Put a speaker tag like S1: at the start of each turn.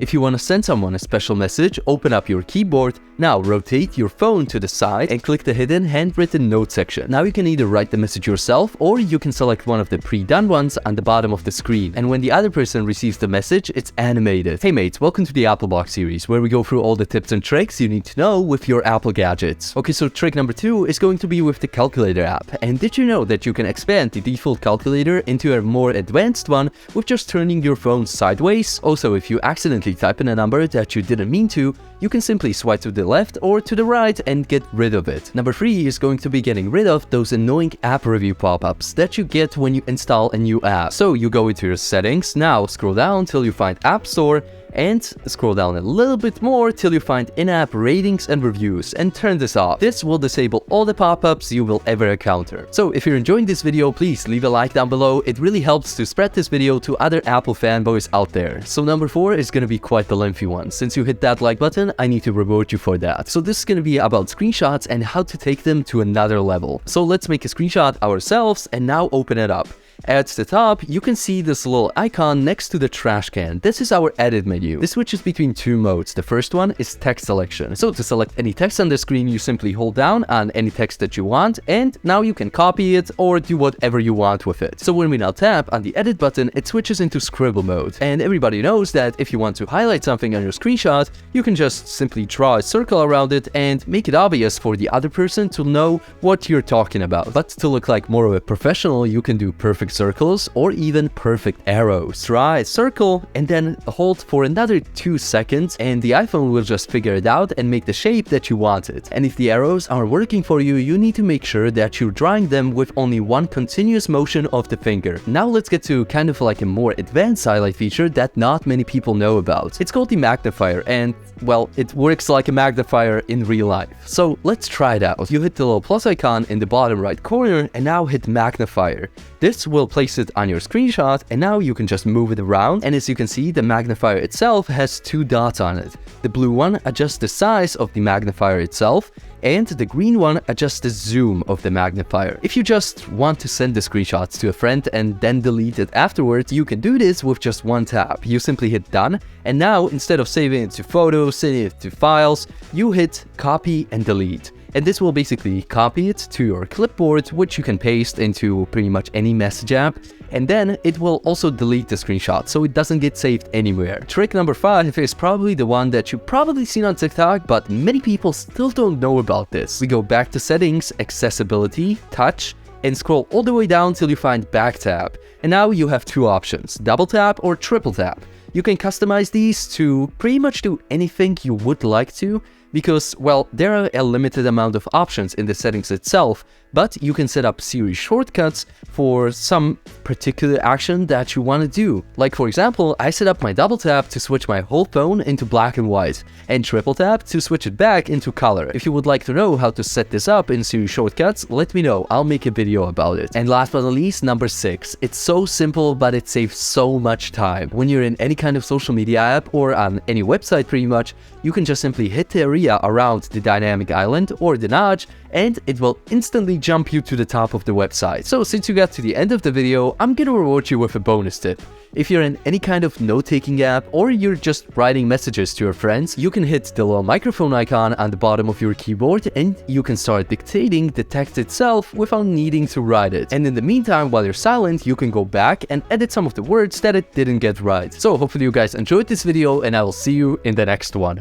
S1: If you want to send someone a special message, open up your keyboard. Now rotate your phone to the side and click the hidden handwritten note section. Now you can either write the message yourself or you can select one of the pre-done ones on the bottom of the screen. And when the other person receives the message, it's animated. Hey mates, welcome to the Apple Box series, where we go through all the tips and tricks you need to know with your Apple gadgets. Okay, so trick number 2 is going to be with the calculator app. And did you know that you can expand the default calculator into a more advanced one with just turning your phone sideways? Also, if you accidentally type in a number that you didn't mean to, you can simply swipe to the left or to the right and get rid of it. Number 3 is going to be getting rid of those annoying app review pop-ups that you get when you install a new app. So you go into your settings, now scroll down till you find App Store, and scroll down a little bit more till you find in-app ratings and reviews, and turn this off. This will disable all the pop-ups you will ever encounter. So if you're enjoying this video, please leave a like down below. It really helps to spread this video to other Apple fanboys out there. So number 4 is gonna be quite the lengthy one. Since you hit that like button, I need to reward you for that. So this is gonna be about screenshots and how to take them to another level. So let's make a screenshot ourselves and now open it up. At the top, you can see this little icon next to the trash can. This is our edit menu. This switches between 2 modes. The first one is text selection. So to select any text on the screen, you simply hold down on any text that you want, and now you can copy it or do whatever you want with it. So when we now tap on the edit button, it switches into scribble mode. And everybody knows that if you want to highlight something on your screenshot, you can just simply draw a circle around it and make it obvious for the other person to know what you're talking about. But to look like more of a professional, you can do perfect circles or even perfect arrows. Draw a circle and then hold for another 2 seconds, and the iPhone will just figure it out and make the shape that you wanted. And if the arrows aren't working for you, you need to make sure that you're drawing them with only one continuous motion of the finger. Now let's get to kind of like a more advanced highlight feature that not many people know about. It's called the magnifier, and well, it works like a magnifier in real life. So let's try it out. You hit the little plus icon in the bottom right corner and now hit magnifier. This will place it on your screenshot, and now you can just move it around. And as you can see, the magnifier itself has 2 dots on it. The blue one adjusts the size of the magnifier itself, and the green one adjusts the zoom of the magnifier. If you just want to send the screenshots to a friend and then delete it afterwards, you can do this with just one tap. You simply hit done, and now instead of saving it to photos, sending it to files, you hit copy and delete. And this will basically copy it to your clipboard, which you can paste into pretty much any message app. And then it will also delete the screenshot, so it doesn't get saved anywhere. Trick number 5 is probably the one that you've probably seen on TikTok, but many people still don't know about this. We go back to settings, accessibility, touch, and scroll all the way down till you find back tap. And now you have 2 options, double tap or triple tap. You can customize these to pretty much do anything you would like to, because, well, there are a limited amount of options in the settings itself, but you can set up Siri shortcuts for some particular action that you want to do. Like for example, I set up my double tap to switch my whole phone into black and white, and triple tap to switch it back into color. If you would like to know how to set this up in Siri shortcuts, let me know, I'll make a video about it. And last but not least, number 6. It's so simple, but it saves so much time. When you're in any kind of social media app or on any website pretty much, you can just simply hit the area around the dynamic island or the notch, and it will instantly jump you to the top of the website. So since you got to the end of the video, I'm gonna reward you with a bonus tip. If you're in any kind of note-taking app or you're just writing messages to your friends, you can hit the little microphone icon on the bottom of your keyboard and you can start dictating the text itself without needing to write it. And in the meantime, while you're silent, you can go back and edit some of the words that it didn't get right. So hopefully you guys enjoyed this video, and I will see you in the next one.